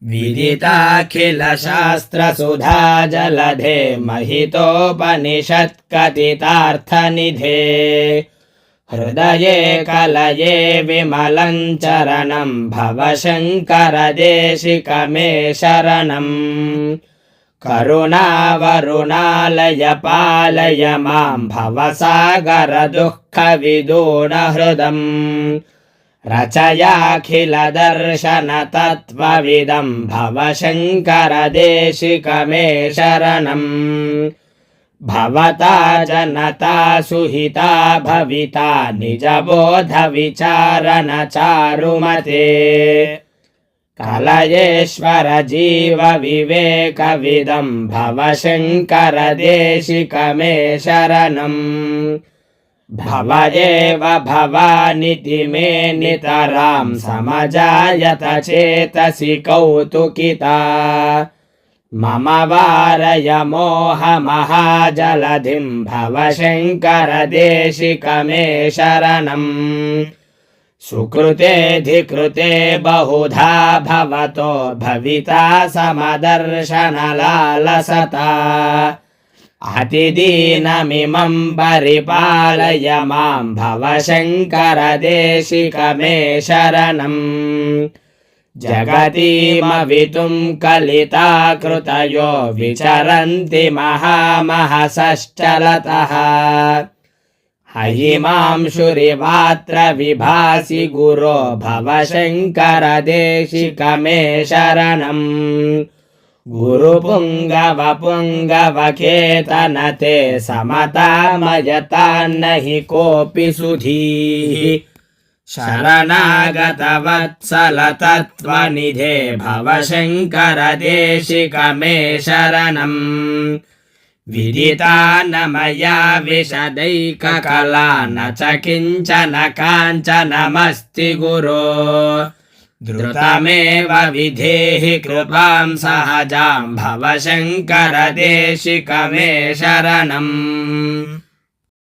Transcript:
विदिताखिलशास्त्रसुधा जलधे महितोपनिषत्कथितार्थनिधे हृदये कलये विमलं चरणं भवशङ्करदेशिकमे शरणम् करुणावरुणालय पालय मां भवसागरदुःखविदूनहृदम् रचयाखिलदर्शनतत्त्वविदं भवशङ्करदेशिकमे शरणम् भवता जनता सुहिता भविता निजबोधविचारणचारुमते कलयेश्वर जीवविवेकविदं भवशङ्करदेशिकमे शरणम् भव एव भवानिति मे नितरां समजायत चेतसि कौतुकिता मम वारय मोहमहाजलधिं भवशङ्करदेशिकमे शरणम् सुकृतेऽधिकृते बहुधा भवतो भविता समदर्शनलालसता अतिदीनमिमं परिपालय मां भवशङ्करदेशिकमे शरणम् जगतीमवितुं कलिताकृतयो विचरन्ति महामहसश्चलतः हयिमांशुरिवात्र विभासि गुरो भवशङ्करदेशिकमे शरणम् गुरुपुङ्गवपुङ्गवकेतनते समतामयतान्न हि कोऽपि सुधीः शरणागतवत्सलतत्त्वनिधे भवशङ्करदेशिकमे शरणम् विदिता न मया विशदैककला न च किञ्चन काञ्चनमस्ति गुरो द्रुतमेव विधेहि कृपां सहजां भवशङ्करदेशिकमे शरणम्।